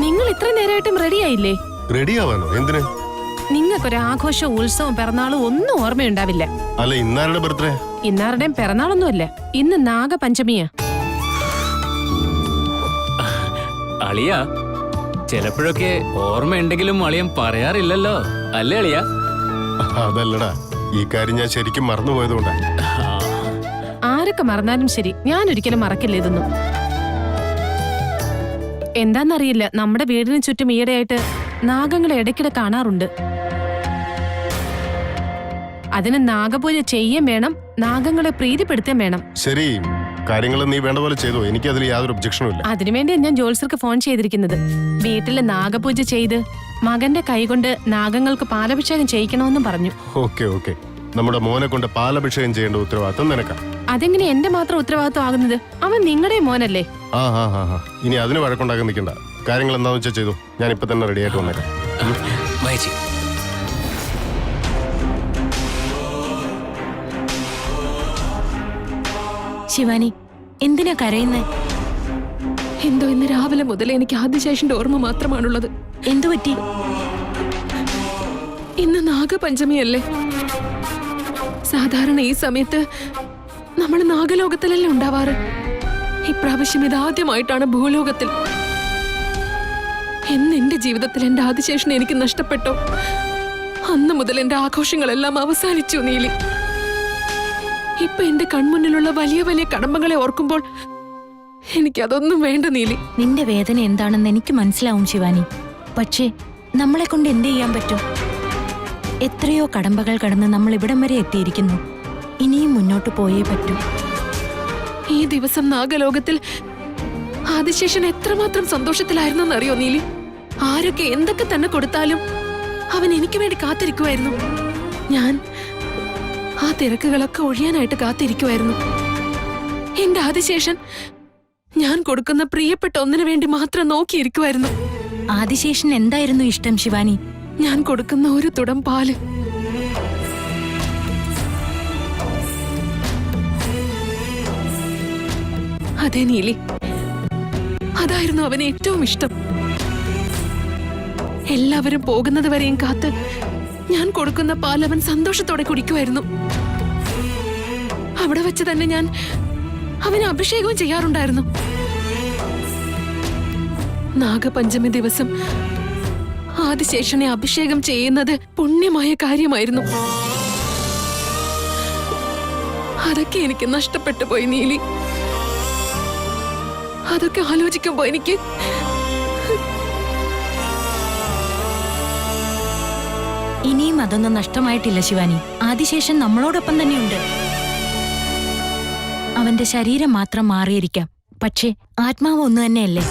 നിങ്ങൾ ഇത്ര നേരമായിട്ടും റെഡിയായില്ലേ? റെഡിയാവാനോ? എന്തിന്? നിങ്ങൾക്കൊരു ആഘോഷവും ഉത്സവവും പിറന്നാളും ഒന്നും ഓർമ്മയുണ്ടാവില്ല. അല്ല, ഇന്നാരുടെ ബർത്ത്ഡേ? ഇന്നാരുടെയും പിറന്നാളൊന്നുമല്ല, ഇന്ന് നാഗപഞ്ചമിയാ. അളിയ ചിലപ്പോഴൊക്കെ ഓർമ്മയുണ്ടെങ്കിലും അളിയൻ പറയാറില്ലല്ലോ, അല്ലേ അളിയ? അതല്ലടാ, ഈ കാര്യം ഞാൻ ശരിക്കും മറന്നുപോയതുകൊണ്ടാ. ആരൊക്കെ മറന്നാലും ശരി, ഞാൻ ഒരിക്കലും മറക്കില്ല ഇതൊന്നും. എന്താന്നറിയില്ല, നമ്മുടെ വീടിന് ചുറ്റും ഈയിടെയായിട്ട് നാഗങ്ങളെ ഇടയ്ക്കിടെ കാണാറുണ്ട്. അതിന് നാഗപൂജ ചെയ്യാൻ വേണം, നാഗങ്ങളെ പ്രീതിപ്പെടുത്താൻ വേണം. ശരി, കാര്യങ്ങൾ നീ വേണ്ട പോലെ ചെയ്തു, എനിക്ക് അതിൽ യാതൊരു ഒബ്ജക്ഷനും ഇല്ല. അതിനുവേണ്ടി ഞാൻ ജോത്സ്യർക്ക് ഫോൺ ചെയ്തിരിക്കുന്നത്. വീട്ടില് നാഗപൂജ ചെയ്ത് മകന്റെ കൈകൊണ്ട് നാഗങ്ങൾക്ക് പാലഭിഷേകം ചെയ്യിക്കണമെന്നും പറഞ്ഞു. ഓക്കെ ഓക്കെ, നമ്മുടെ മോനെ കൊണ്ട് പാലഭിഷേകം ചെയ്യേണ്ട ഉത്തരവാദിത്വം നിനക്കാ. അതെങ്ങനെ എന്റെ മാത്രം ഉത്തരവാദിത്വം ആകുന്നത്? അവൻ നിങ്ങളുടെ മോനല്ലേ? ഇനി അതിന് വഴക്കുണ്ടാക്കാൻ നിൽക്കണ്ട. കാര്യങ്ങൾ എന്താന്ന് വെച്ചാൽ ചെയ്തു, ഞാൻ ഇപ്പൊ തന്നെ റെഡി ആയിട്ട് വന്നേക്കാം. ശിവാനി, എന്തിനാ കരയുന്നേ? എന്തോ ഇന്ന് രാവിലെ മുതൽ എനിക്ക് ആദിശേഷന്റെ ഓർമ്മ മാത്രമാണുള്ളത്. എന്തു പറ്റി? ഇന്ന് നാഗപഞ്ചമിയല്ലേ? സാധാരണ ഈ സമയത്ത് നമ്മൾ നാഗലോകത്തിലല്ലേ ഉണ്ടാവാറ്. ഇപ്രാവശ്യം ഇതാദ്യമായിട്ടാണ് ഭൂലോകത്തിൽ. എന്ന് എന്റെ ജീവിതത്തിൽ എന്റെ ആദിശേഷനെ എനിക്ക് നഷ്ടപ്പെട്ടോ, അന്ന് മുതൽ എന്റെ ആഘോഷങ്ങളെല്ലാം അവസാനിച്ചു നീലി. ഇപ്പൊ എന്റെ കൺമുന്നിലുള്ള വലിയ വലിയ കടമ്പകളെ ഓർക്കുമ്പോൾ എനിക്കതൊന്നും വേണ്ട നീലി. നിന്റെ വേദന എന്താണെന്ന് എനിക്ക് മനസ്സിലാവും ശിവാനി. പക്ഷേ നമ്മളെ കൊണ്ട് എന്ത് ചെയ്യാൻ പറ്റും? എത്രയോ കടമ്പകൾ കടന്ന് നമ്മൾ ഇവിടം വരെ എത്തിയിരിക്കുന്നു. ഇനിയും മുന്നോട്ട് പോയേ പറ്റൂ. ഈ ദിവസം നാഗലോകത്തിൽ ആദിശേഷൻ എത്രമാത്രം സന്തോഷത്തിലായിരുന്നെന്നറിയോ നീലി? ആരൊക്കെ എന്തൊക്കെ തന്നെ കൊടുത്താലും അവൻ എനിക്ക് വേണ്ടി കാത്തിരിക്കുമായിരുന്നു. ഞാൻ ആ തിരക്കുകളൊക്കെ ഒഴിയാനായിട്ട് കാത്തിരിക്കുമായിരുന്നു. എന്റെ ആദിശേഷൻ ഞാൻ കൊടുക്കുന്ന പ്രിയപ്പെട്ട ഒന്നിനു വേണ്ടി മാത്രം നോക്കിയിരിക്കുമായിരുന്നു. ആദിശേഷൻ എന്തായിരുന്നു ഇഷ്ടം ശിവാനി? ഞാൻ കൊടുക്കുന്ന ഒരു തുടം പാല്. അതെ നീലി, അതായിരുന്നു അവന് ഏറ്റവും ഇഷ്ടം. എല്ലാവരും പോകുന്നത് വരെയും കാത്ത് ഞാൻ കൊടുക്കുന്ന പാൽ അവൻ സന്തോഷത്തോടെ കുടിക്കുമായിരുന്നു. അവിടെ വെച്ച് തന്നെ ഞാൻ അവന് അഭിഷേകവും ചെയ്യാറുണ്ടായിരുന്നു. നാഗപഞ്ചമി ദിവസം ആദിശേഷനെ അഭിഷേകം ചെയ്യുന്നത് പുണ്യമായ കാര്യമായിരുന്നു. അതൊക്കെ എനിക്ക് നഷ്ടപ്പെട്ടു പോയി നീലി. അതൊക്കെ ആലോചിക്കുമ്പോ എനിക്ക് ഇനിയും അതൊന്നും നഷ്ടമായിട്ടില്ല ശിവാനി. ആദിശേഷൻ നമ്മളോടൊപ്പം തന്നെയുണ്ട്. അവന്റെ ശരീരം മാത്രം മാറിയിരിക്കാം, പക്ഷേ ആത്മാവ് ഒന്നു തന്നെയല്ലേ?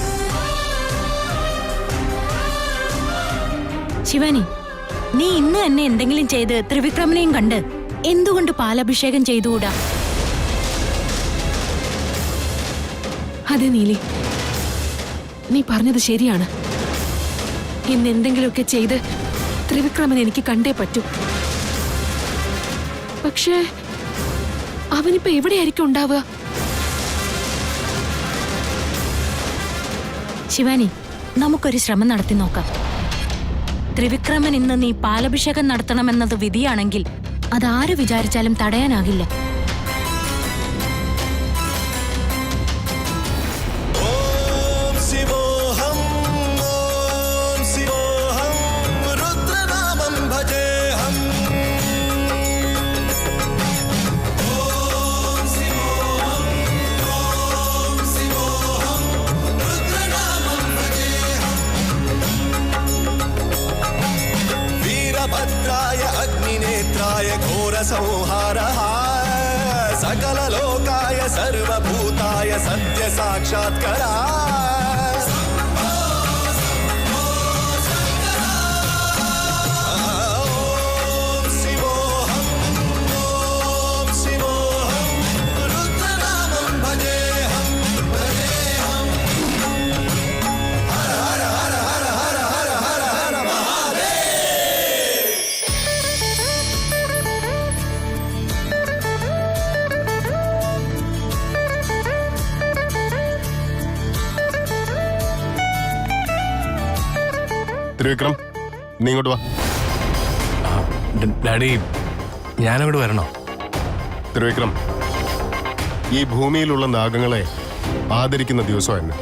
ശിവാനി, നീ ഇന്ന് തന്നെ എന്തെങ്കിലും ചെയ്ത് ത്രിവിക്രമനെയും കണ്ട് എന്തുകൊണ്ട് പാലഭിഷേകം ചെയ്തുകൂടാ? അതെ നീലി, നീ പറഞ്ഞത് ശരിയാണ്. ഇന്ന് എന്തെങ്കിലുമൊക്കെ ചെയ്ത് ത്രിവിക്രമൻ എനിക്ക് കണ്ടേ പറ്റൂ. പക്ഷേ അവനിപ്പോ എവിടെയായിരിക്കും ഉണ്ടാവുക? ശിവാനി, നമുക്കൊരു ശ്രമം നടത്തി നോക്കാം. ത്രിവിക്രമൻ ഇന്ന് നീ പാലഭിഷേകം നടത്തണമെന്നത് വിധിയാണെങ്കിൽ അതാര് വിചാരിച്ചാലും തടയാനാകില്ല. संहारः सकललोकाय सर्वभूताय सत्य साक्षात्करा ത്രിവിക്രം, നീ ഇങ്ങോട്ട് വാ. ഡാഡി, ഞാനങ്ങോട്ട് വരണോ? ത്രിവിക്രം, ഈ ഭൂമിയിലുള്ള നാഗങ്ങളെ ആദരിക്കുന്ന ദിവസമായിരുന്നു.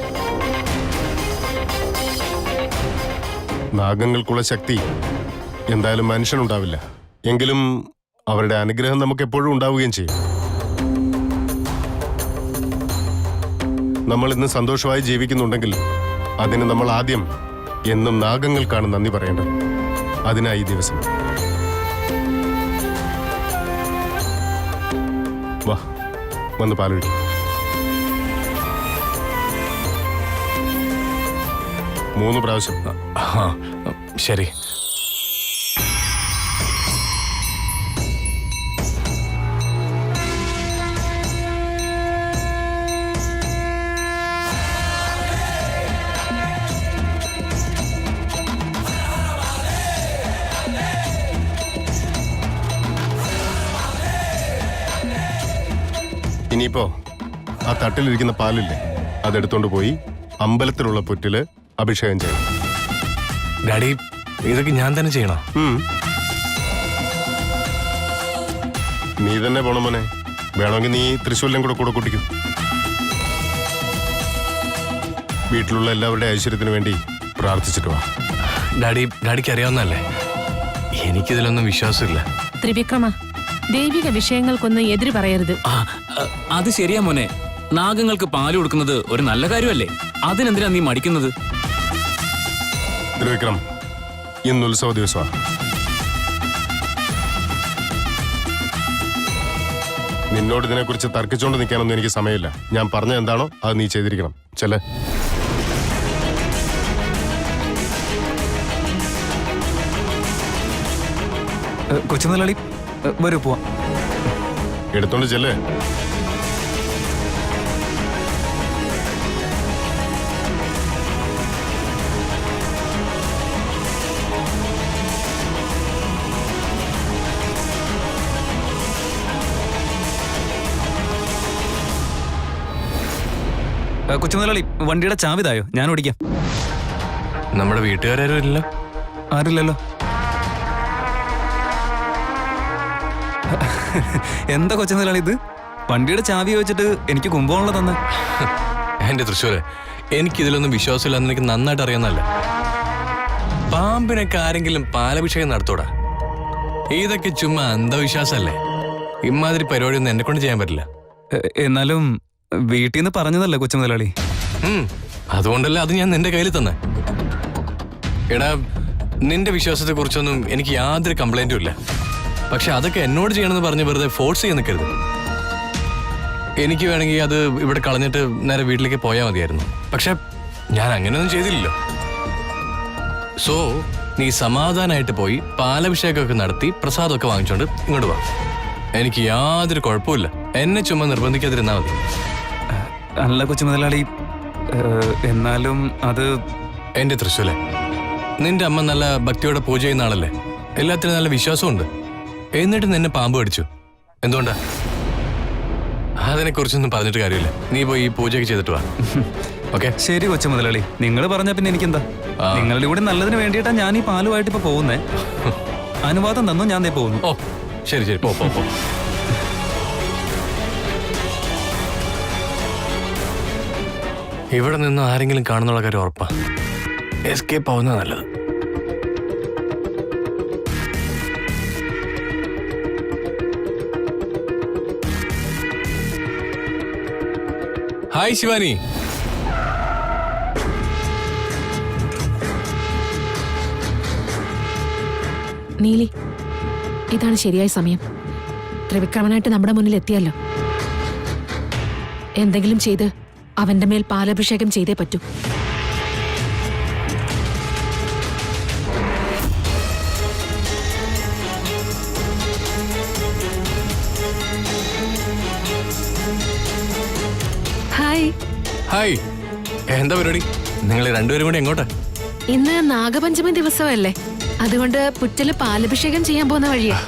നാഗങ്ങൾക്കുള്ള ശക്തി എന്തായാലും മനുഷ്യനുണ്ടാവില്ല. എങ്കിലും അവരുടെ അനുഗ്രഹം നമുക്ക് എപ്പോഴും ഉണ്ടാവുകയും ചെയ്യും. നമ്മൾ ഇന്ന് സന്തോഷമായി ജീവിക്കുന്നുണ്ടെങ്കിൽ അതിന് നമ്മൾ ആദ്യം എന്നും നാഗങ്ങൾക്കാണ് നന്ദി പറയേണ്ടത്. അതിനായി ഈ ദിവസം. വാ, വന്ന് പാലൊഴിക്കും. 3 പ്രാവശ്യം. ആ, ശരി. ഇനിയിപ്പോ ആ തട്ടിലിരിക്കുന്ന പാലില്ലേ, അതെടുത്തോണ്ട് പോയി അമ്പലത്തിലുള്ള പുറ്റില് അഭിഷേകം ചെയ്യണം. ഡാഡി, ഇതൊക്കെ ഞാൻ തന്നെ ചെയ്യണോ? നീ തന്നെ പോണം മോനെ. വേണമെങ്കിൽ നീ തൃശ്ശൂരിലും കൂടെ കുട്ടിക്കും. വീട്ടിലുള്ള എല്ലാവരുടെ ഐശ്വര്യത്തിന് വേണ്ടി പ്രാർത്ഥിച്ചിട്ട് വാ. ഡാഡിക്ക് അറിയാവുന്നല്ലേ, എനിക്കിതിലൊന്നും വിശ്വാസമില്ല. ത്രിവിക്രമ, ദൈവിക വിഷയങ്ങൾക്കൊന്നും എതിര് പറയരുത്. അത് ശരിയാ മോനെ. നാഗങ്ങൾക്ക് പാല് കൊടുക്കുന്നത് ഒരു നല്ല കാര്യമല്ലേ? അതിനെന്തിനാ നീ മടിക്കുന്നത്? ത്രിവിക്രം, ഇന്ന് ഉത്സവ ദിവസമാണ്. നിന്നോട് ഇതിനെക്കുറിച്ച് തർക്കിച്ചുകൊണ്ട് നിൽക്കാനൊന്നും എനിക്ക് സമയമില്ല. ഞാൻ പറഞ്ഞ എന്താണോ അത് നീ ചെയ്തിരിക്കണം. ചെല കൊച്ചുമുതലാളി, വരൂ പോവാം. എടുത്തോണ്ട് ചെല്ലേ. കൊച്ചുമുതലാളി, വണ്ടിയുടെ ചാവിതായോ? ഞാൻ ഓടിക്കാം. നമ്മുടെ വീട്ടുകാരും ഇല്ലല്ലോ? ആരില്ലല്ലോ. എന്താ കൊച്ചുമുതലാളി ഇത്? വണ്ടിയുടെ ചാവി വെച്ചിട്ട് എനിക്ക് കുംഭമുള്ള തന്നെ. എന്റെ തൃശ്ശൂര്, എനിക്കിതിലൊന്നും വിശ്വാസമില്ലെന്ന് എനിക്ക് നന്നായിട്ട് അറിയാന്നല്ല. പാമ്പിനൊക്കെ ആരെങ്കിലും പാലഭിഷേകം നടത്തൂടാ? ഇതൊക്കെ ചുമ്മാ അന്ധവിശ്വാസമല്ലേ? ഇമാതിരി പരിപാടിയൊന്നും എന്നെ കൊണ്ട് ചെയ്യാൻ പറ്റില്ല. എന്നാലും വീട്ടിൽ നിന്ന് പറഞ്ഞതല്ലേ കൊച്ചുമുതലാളി? അതുകൊണ്ടല്ലേ അത് ഞാൻ നിന്റെ കയ്യിൽ തന്നെ. എടാ, നിന്റെ വിശ്വാസത്തെ കുറിച്ചൊന്നും എനിക്ക് യാതൊരു കംപ്ലൈന്റും ഇല്ല. പക്ഷെ അതൊക്കെ എന്നോട് ചെയ്യണമെന്ന് പറഞ്ഞ് വെറുതെ ഫോഴ്സ് ചെയ്യാൻ നിൽക്കരുത്. എനിക്ക് വേണമെങ്കിൽ അത് ഇവിടെ കളഞ്ഞിട്ട് നേരെ വീട്ടിലേക്ക് പോയാൽ മതിയായിരുന്നു. പക്ഷെ ഞാൻ അങ്ങനെയൊന്നും ചെയ്തില്ലല്ലോ. സോ നീ സമാധാനമായിട്ട് പോയി പാലഭിഷേകമൊക്കെ നടത്തി പ്രസാദമൊക്കെ വാങ്ങിച്ചോണ്ട് ഇങ്ങോട്ട് വാ. എനിക്ക് യാതൊരു കുഴപ്പമില്ല. എന്നെ ചുമ്മാ നിർബന്ധിക്കാതിരുന്നാ മതി. അല്ല കൊച്ചുമുതലാളി, എന്നാലും അത് എന്റെ തൃശ്ശൂലെ, നിന്റെ അമ്മ നല്ല ഭക്തിയോടെ പൂജ ചെയ്യുന്ന ആളല്ലേ? എല്ലാത്തിനും നല്ല വിശ്വാസമുണ്ട്. എന്നിട്ട് നിന്നെ പാമ്പ് കടിച്ചു. എന്തുകൊണ്ടാ? അതിനെക്കുറിച്ചൊന്നും പറഞ്ഞിട്ട് കാര്യമില്ല. നീ പോയി ഈ പൂജയൊക്കെ ചെയ്തിട്ട് വാ. ഓക്കെ? ശരി കൊച്ചുമുതലാളി, നിങ്ങൾ പറഞ്ഞ പിന്നെ എനിക്കെന്താ? നിങ്ങളുടെ കൂടെ നല്ലതിന് വേണ്ടിയിട്ടാ ഞാൻ ഈ പാലുമായിട്ട് ഇപ്പൊ പോകുന്നേ. അനുവാദം തന്നു, ഞാൻ ദേ പോകുന്നു. ഓ ശരി ശരി, പോ പോ പോ. ഇവിടെ നിന്ന് ആരെങ്കിലും കാണുന്നുള്ള കാര്യം ഉറപ്പാ. എസ്കേപ്പ് ആവുന്നത് നല്ലത്. ഹായ് ശിവാനി. നീലി, ഇതാണ് ശരിയായ സമയം. ത്രിവിക്രമനായിട്ട് നമ്മുടെ മുന്നിൽ എത്തിയല്ലോ. എന്തെങ്കിലും ചെയ്ത് അവന്റെ മേൽ പാലഭിഷേകം ചെയ്തേ പറ്റൂ. ഹായ്. ഹായ്, എന്താ പരിപാടി? നിങ്ങൾ രണ്ടുപേരും കൂടി എങ്ങോട്ടാ? ഇന്ന് നാഗപഞ്ചമി ദിവസമല്ലേ, അതുകൊണ്ട് പുറ്റല് പാലഭിഷേകം ചെയ്യാൻ പോകുന്ന വഴിയാ.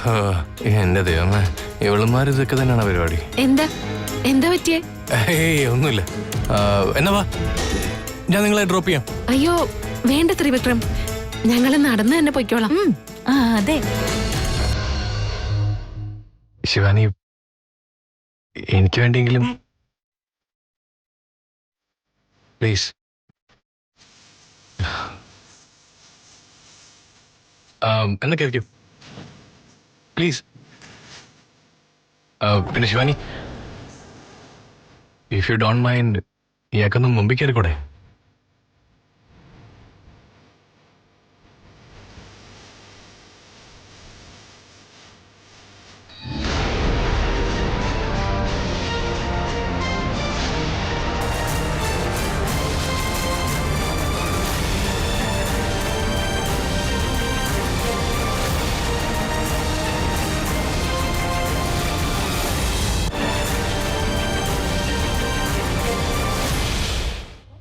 എന്റെ ദൈവമേ, ഇവളുമാർ ഇതൊക്കെ തന്നെയാണ് പരിപാടി. എന്താ എന്താ പറ്റിയേ? ഏയ് ഒന്നുമില്ല. എന്നാ വാ, ഞാൻ നിങ്ങളെ ഡ്രോപ്പ് ചെയ്യാം. അയ്യോ വേണ്ട ത്രിവിക്രം, ഞങ്ങള് നടന്നു തന്നെ പൊയ്ക്കോളാം. ആ അതെ. ശിവാനി, എനിക്ക് വേണ്ടിയെങ്കിലും പ്ലീസ്. എന്നെ കയറിക്കൂ പ്ലീസ്. പിന്നെ Shivani, if you don't mind, ഇയാൾക്കൊന്നും മുമ്പിൽ കയറിക്കൂടെ?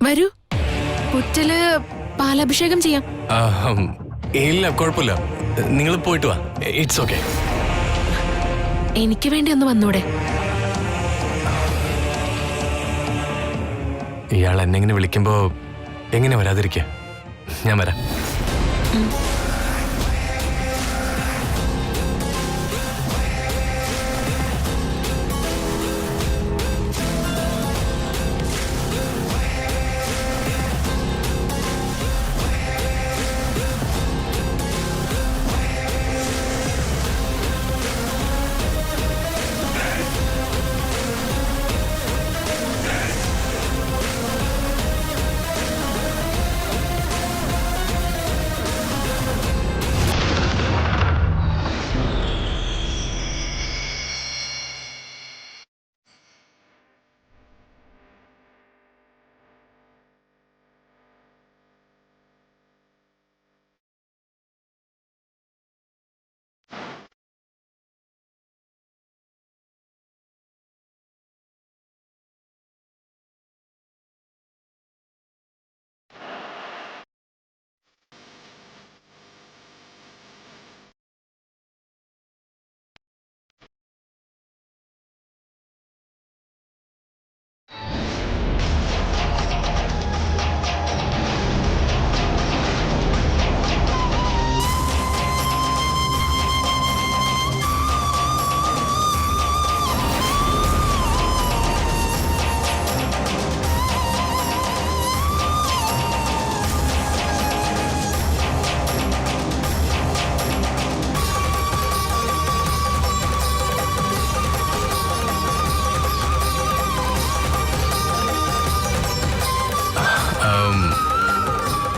വരൂ, പുറ്റല് പാലഭിഷേകം ചെയ്യാം. ഇല്ല, കുഴപ്പമില്ല. നിങ്ങൾ പോയിട്ട് വാ. It's okay. എനിക്ക് വേണ്ടി ഒന്ന് വന്നൂടെ? ഇയാൾ എന്നെങ്ങനെ വിളിക്കുമ്പോ എങ്ങനെ വരാതിരിക്കുക? ഞാൻ വരാം.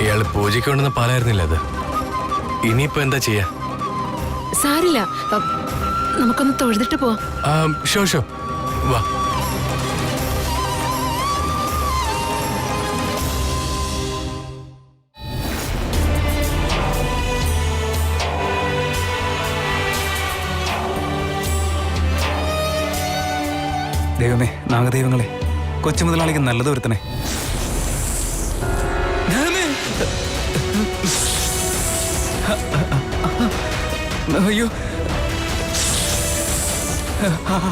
ഇയാള് പൂജയ്ക്ക് കൊണ്ടുവന്ന പാലായിരുന്നില്ല അത്. ഇനിയിപ്പോ എന്താ ചെയ്യാ? സാരില്ല, നമുക്കൊന്ന് തൊഴുതിട്ട് പോവാം. ഷോ വാ. ദൈവമേ, നാഗദൈവങ്ങളെ, കൊച്ചു മുതലാളിക്ക് നല്ലത് വരുത്തണേ. അയ്യോ,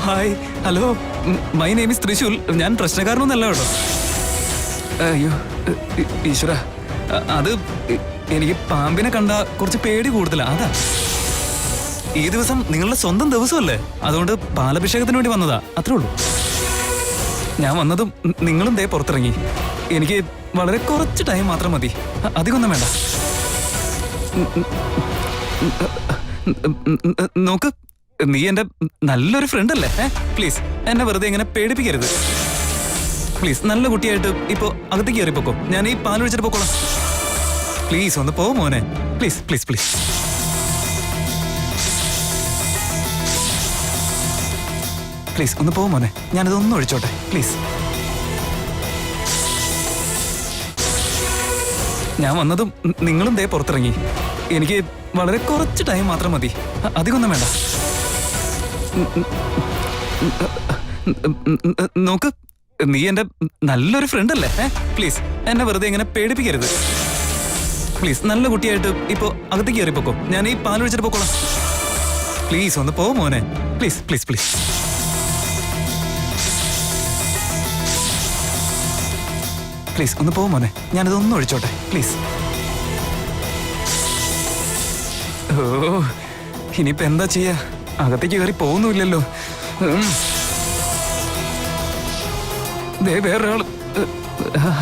hi, hello, my name is Trishul. ഞാൻ പ്രശ്നക്കാരനൊന്നല്ല കേട്ടോ. അയ്യോ ഈശ്വര, അത് എനിക്ക് പാമ്പിനെ കണ്ട കുറച്ച് പേടി കൂടുതലാ, അതാ. ഈ ദിവസം നിങ്ങളുടെ സ്വന്തം ദിവസമല്ലേ, അതുകൊണ്ട് പാലഭിഷേകത്തിന് വേണ്ടി വന്നതാ, അത്രേ ഉള്ളൂ. ഞാൻ വന്നതും നിങ്ങളും ദേ പുറത്തിറങ്ങി. എനിക്ക് വളരെ കുറച്ച് ടൈം മാത്രം മതി, അധികമൊന്നും വേണ്ട. നോക്ക്, നീ എന്റെ നല്ലൊരു ഫ്രണ്ട് അല്ലേ? പ്ലീസ് എന്നെ വെറുതെ ഇങ്ങനെ പേടിപ്പിക്കരുത് പ്ലീസ്. നല്ല കുട്ടിയായിട്ട് ഇപ്പോ അകത്തേക്ക് കയറിപ്പോക്കോ, ഞാൻ ഈ പാൽ ഒഴിച്ചിട്ട് പോക്കോളാം. പ്ലീസ് ഒന്ന് പോ മോനെ, പ്ലീസ് പ്ലീസ് പ്ലീസ്. പ്ലീസ് ഒന്ന് പോ മോനെ, ഞാനിതൊന്നും ഒഴിച്ചോട്ടെ പ്ലീസ്. ഞാൻ വന്നതും നിങ്ങളും ദേ പുറത്തിറങ്ങി. എനിക്ക് വളരെ കുറച്ച് ടൈം മാത്രം മതി, അധികമൊന്നും വേണ്ട. നോക്ക്, നീ എന്റെ നല്ലൊരു ഫ്രണ്ട് അല്ലേ? പ്ലീസ് എന്നെ വെറുതെ ഇങ്ങനെ പേടിപ്പിക്കരുത് പ്ലീസ്. നല്ല കുട്ടിയായിട്ട് ഇപ്പോ അകത്തേക്ക് കയറിപ്പോക്കോ, ഞാൻ ഈ പാൽ ഒഴിച്ചിട്ട് പോക്കോളാം. പ്ലീസ് ഒന്ന് പോ മോനെ, പ്ലീസ് പ്ലീസ് പ്ലീസ്. പ്ലീസ് ഒന്ന് പോ മോനെ, ഞാനിതൊന്നും ഒഴിച്ചോട്ടെ പ്ലീസ്. ഓ ഇനിയിപ്പോ എന്താ ചെയ്യാ, അകത്തേക്ക് കയറി പോകുന്നില്ലല്ലോ. വേറൊരാള്.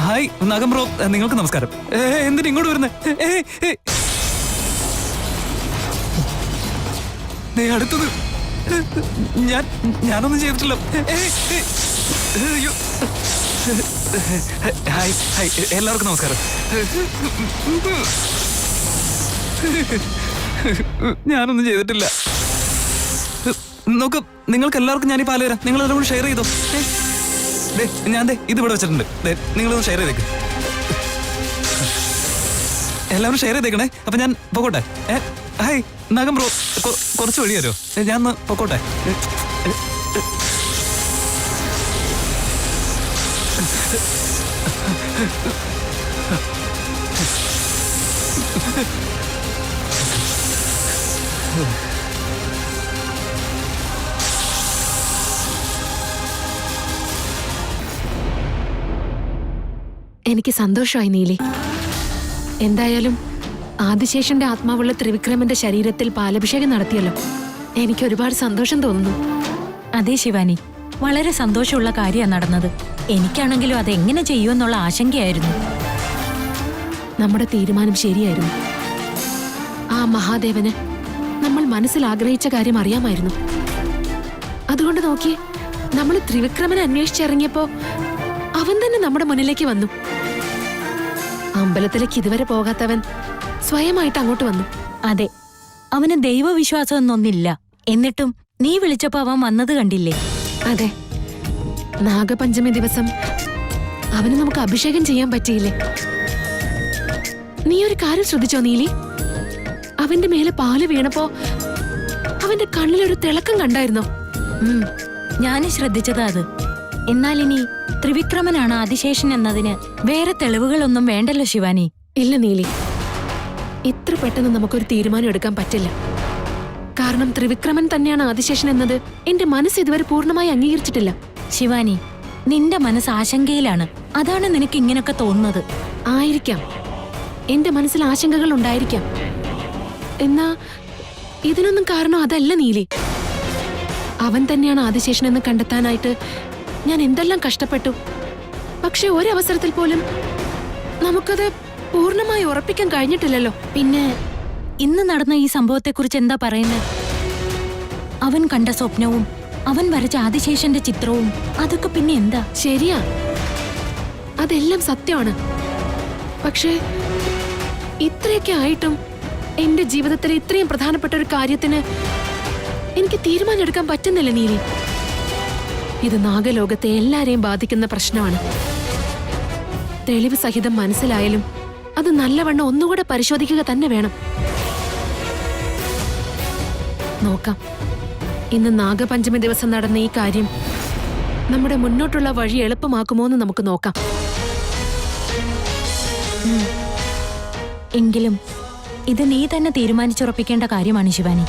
ഹായ് നാഗം ബ്രോ, നിങ്ങൾക്ക് നമസ്കാരം. എന്തിനാ ഇങ്ങോട്ട് വരുന്നേ? അടുത്തത് ഞാനൊന്നും ചെയ്തിട്ടില്ല. അയ്യോ. ഹായ് ഹായ് എല്ലാവർക്കും നമസ്കാരം. ഞാനൊന്നും ചെയ്തിട്ടില്ല. നോക്ക്, നിങ്ങൾക്ക് എല്ലാവർക്കും ഞാൻ ഈ പാല് തരാം. നിങ്ങൾ എല്ലാവരും ഷെയർ ചെയ്തോ. ഞാൻ ഇത് ഇവിടെ വെച്ചിട്ടുണ്ട്. നിങ്ങളൊന്ന് ഷെയർ ചെയ്തേക്ക്. എല്ലാവരും ഷെയർ ചെയ്തേക്കണേ. അപ്പൊ ഞാൻ പൊക്കോട്ടെ. ഹായ് നാഗം ബ്രോ, കുറച്ച് വഴി തരുമോ? ഞാൻ ഒന്ന് പൊക്കോട്ടെ. എനിക്ക് സന്തോഷമായി നീലി. എന്തായാലും ആദിശേഷന്റെ ആത്മാവുള്ള ത്രിവിക്രമന്റെ ശരീരത്തിൽ പാലഭിഷേകം നടത്തിയല്ലോ. എനിക്ക് ഒരുപാട് സന്തോഷം തോന്നുന്നു. അതെ ശിവാനി, വളരെ സന്തോഷമുള്ള കാര്യമാണ് നടന്നത്. എനിക്കാണെങ്കിലും അതെങ്ങനെ ചെയ്യുമെന്നുള്ള ആശങ്കയായിരുന്നു. നമ്മുടെ തീരുമാനം ശരിയായിരുന്നു. ആ മഹാദേവന് നമ്മൾ മനസ്സിൽ ആഗ്രഹിച്ച കാര്യം അറിയാമായിരുന്നു. അതുകൊണ്ട് നോക്കിയേ, നമ്മൾ ത്രിവിക്രമനെ അന്വേഷിച്ചിറങ്ങിയപ്പോ അവൻ തന്നെ നമ്മുടെ മുന്നിലേക്ക് വന്നു. അമ്പലത്തിലേക്ക് ഇതുവരെ പോകാത്തവൻ സ്വയമായിട്ട് അങ്ങോട്ട് വന്നു. അതെ, അവന് ദൈവവിശ്വാസം ഒന്നൊന്നില്ല. എന്നിട്ടും നീ വിളിച്ചപ്പോ അവൻ വന്നത് കണ്ടില്ലേ? അതെ, നാഗപഞ്ചമി ദിവസം അവന് നമുക്ക് അഭിഷേകം ചെയ്യാൻ പറ്റിയില്ലേ? നീ ഒരു കാര്യം ശ്രദ്ധിച്ചോ നീലി? അവന്റെ മേലെ പാല് വീണപ്പോ അവന്റെ കണ്ണിലൊരു തിളക്കം കണ്ടായിരുന്നോ? ഞാനും ശ്രദ്ധിച്ചതാ അത്. എന്നാൽ ഇനി ത്രിവിക്രമനാണ് ആദിശേഷൻ എന്നതിന് വേറെ തെളിവുകളൊന്നും വേണ്ടല്ലോ ശിവാനി. ഇല്ല നീലി, ഇത്ര പെട്ടെന്ന് നമുക്കൊരു തീരുമാനം എടുക്കാൻ പറ്റില്ല. കാരണം ത്രിവിക്രമൻ തന്നെയാണ് ആദിശേഷൻ എന്നത് എന്റെ മനസ്സ് ഇതുവരെ പൂർണ്ണമായി അംഗീകരിച്ചിട്ടില്ല. ശിവാനി, നിന്റെ മനസ്സ് ആശങ്കയിലാണ്. അതാണ് നിനക്ക് ഇങ്ങനൊക്കെ തോന്നുന്നത്. ആയിരിക്കാം, എന്റെ മനസ്സിൽ ആശങ്കകൾ ഉണ്ടായിരിക്കാം. എന്നാ ഇതിനൊന്നും കാരണം അതല്ല നീലി. അവൻ തന്നെയാണ് ആദിശേഷൻ എന്ന് കണ്ടെത്താനായിട്ട് ഞാൻ എന്തെല്ലാം കഷ്ടപ്പെട്ടു. പക്ഷെ ഒരവസരത്തിൽ പോലും നമുക്കത് പൂർണ്ണമായി ഉറപ്പിക്കാൻ കഴിഞ്ഞിട്ടില്ലല്ലോ. പിന്നെ ഇന്ന് നടന്ന ഈ സംഭവത്തെക്കുറിച്ച് എന്താ പറയുന്നത്? അവൻ കണ്ട സ്വപ്നവും അവൻ വരച്ച ആദിശേഷന്റെ ചിത്രവും അതൊക്കെ പിന്നെ എന്താ? ശരിയാ, അതെല്ലാം സത്യമാണ്. പക്ഷേ ഇത്രയൊക്കെ ആയിട്ടും എന്റെ ജീവിതത്തിലെ ഇത്രയും പ്രധാനപ്പെട്ട ഒരു കാര്യത്തിന് എനിക്ക് തീരുമാനം എടുക്കാൻ പറ്റുന്നില്ല നീലി. ഇത് നാഗലോകത്തെ എല്ലാരെയും ബാധിക്കുന്ന പ്രശ്നമാണ്. തെളിവ് സഹിതം മനസ്സിലായാലും അത് നല്ലവണ്ണം ഒന്നുകൂടെ പരിശോധിക്കുക തന്നെ വേണം. നോക്കാം, ഇന്ന് നാഗപഞ്ചമി ദിവസം നടന്ന ഈ കാര്യം നമ്മുടെ മുന്നോട്ടുള്ള വഴി എളുപ്പമാക്കുമോ എന്ന് നമുക്ക് നോക്കാം. എങ്കിലും ഇത് നീ തന്നെ തീരുമാനിച്ചുറപ്പിക്കേണ്ട കാര്യമാണ് ശിവാനി.